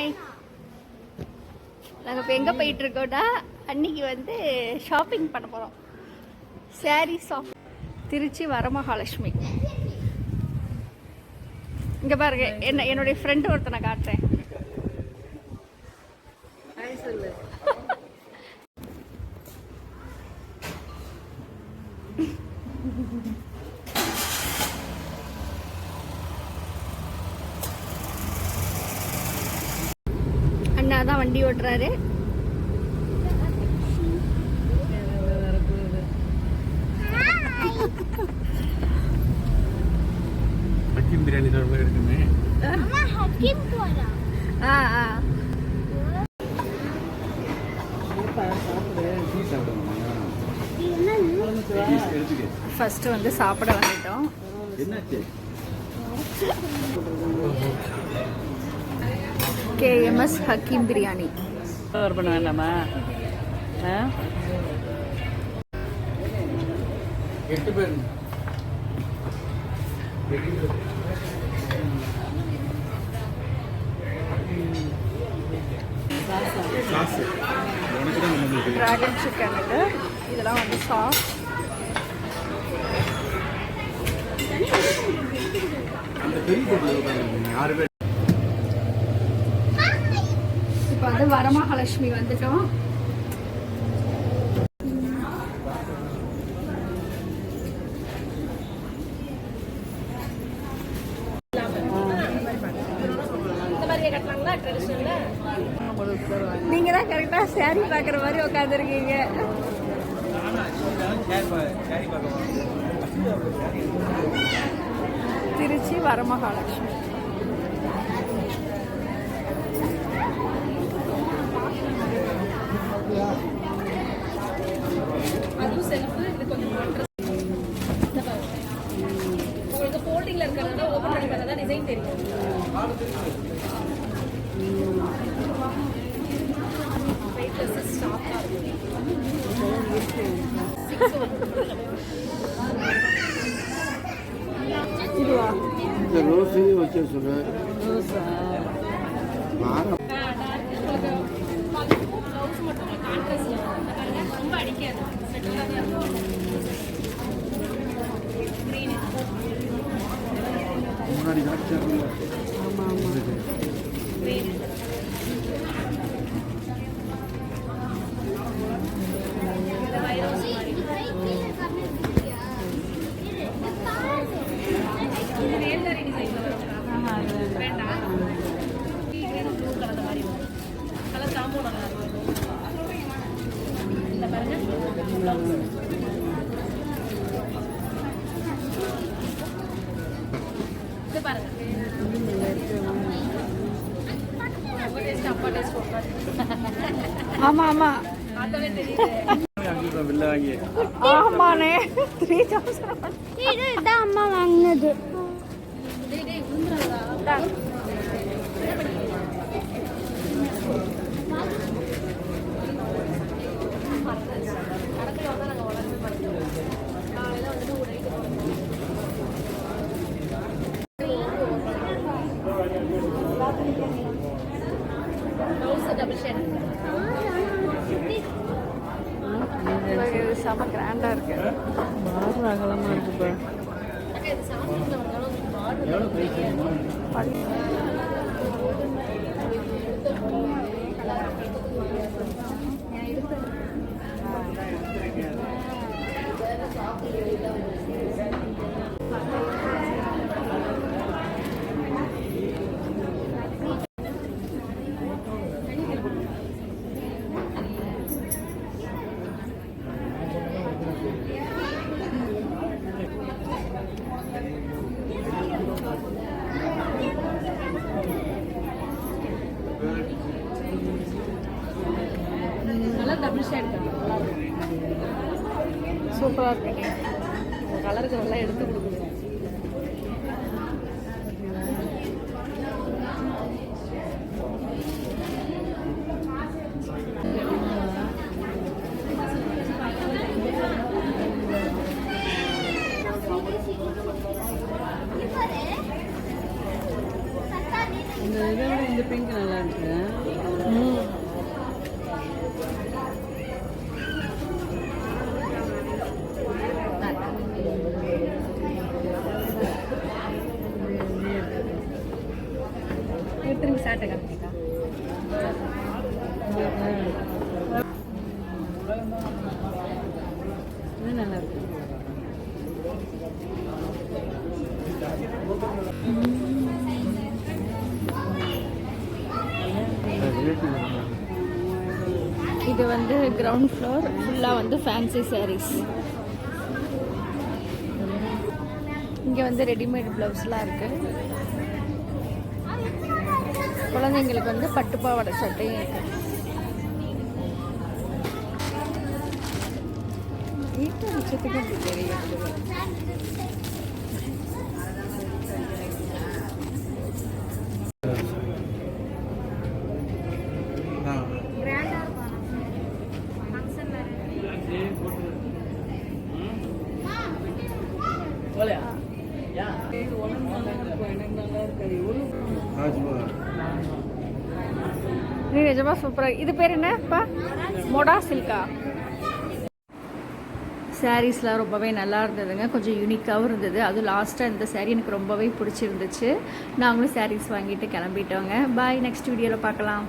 Hi. நாங்கள் இப்போ எங்கே போயிட்டுருக்கோன்னா அன்றைக்கி வந்து ஷாப்பிங் பண்ண போகிறோம். சாரீ ஷாப் திருச்சி வரமகாலட்சுமி. இங்கே பாருங்க, என்னுடைய ஃப்ரெண்டு ஒருத்தனை காட்டுறேன். சொல்லு. அண்ணா தான் வண்டி ஓட்டுறாரு. ஹக்கீம் பிரியாணி சாப்பிட இருக்குமே. ஃபர்ஸ்ட் வந்து சாப்பிட வந்துட்டோம். KMS ஹக்கீம் பிரியாணி பண்ண வேண்டாமா? 8 பேர். டிராகன் சிக்கன் இது. இதெல்லாம் வந்து சாஸ். இப்போ வந்து வரமகாலட்சுமி வந்துட்டோம். நீங்க தான் கரெக்டா சாரி பாக்குற மாதிரி உட்காந்துருக்கீங்க. திருச்சி வரமகாலட்சுமி. அதுவும் செல்ஃப். இது கொஞ்சம் உங்களுக்கு ஃபோல்டிங்ல இருக்கிறதா ஓபன் பண்ணி பார்த்தா டிசைன் தெரியும். இதுவா இந்த ரோஸ் வச்சு சொல்றேன். ரொம்ப அடிக்காது. முன்னாடி காட்சி. ஆமா ஆமா. ஆமா ஆமா ஆமாண்ணே. 3000 இதுதான் அம்மா வாங்கினது. செம கிராண்டா இருக்கு. பார்டர் அகலமா இருக்குப்பா. சூப்பரா இருக்கு. கலருக்கு நல்லா எடுத்து கொடுக்குது. இந்த இதை விட இந்த பிங்க் நல்லா இருக்கு. திரும்பி சாட்டை காமிக்கா இது நல்லா இருக்கு. இது வந்து கிரவுண்ட் ஃப்ளோர் ஃபுல்லாக வந்து ஃபேன்சி சாரீஸ். இங்கே வந்து ரெடிமேட் ப்ளவுஸ்லாம் இருக்குது. குழந்தைங்களுக்கு வந்து பட்டுப்பாவாடை சட்டையும் இருக்குது. வீட்டு விஷயத்துக்கு அப்படி தெரியும். நீ நிஜமாக சூப்பராக. இது பேர் என்னப்பா? மொடா சில்கா. சாரீஸ்லாம் ரொம்பவே நல்லா இருந்ததுங்க. கொஞ்சம் யூனிக்காகவும் இருந்தது. அதுவும் லாஸ்ட்டாக இந்த சாரீ எனக்கு ரொம்பவே பிடிச்சிருந்துச்சு. நாங்களும் சாரீஸ் வாங்கிட்டு கிளம்பிட்டோங்க. பாய், நெக்ஸ்ட் வீடியோவில் பார்க்கலாம்.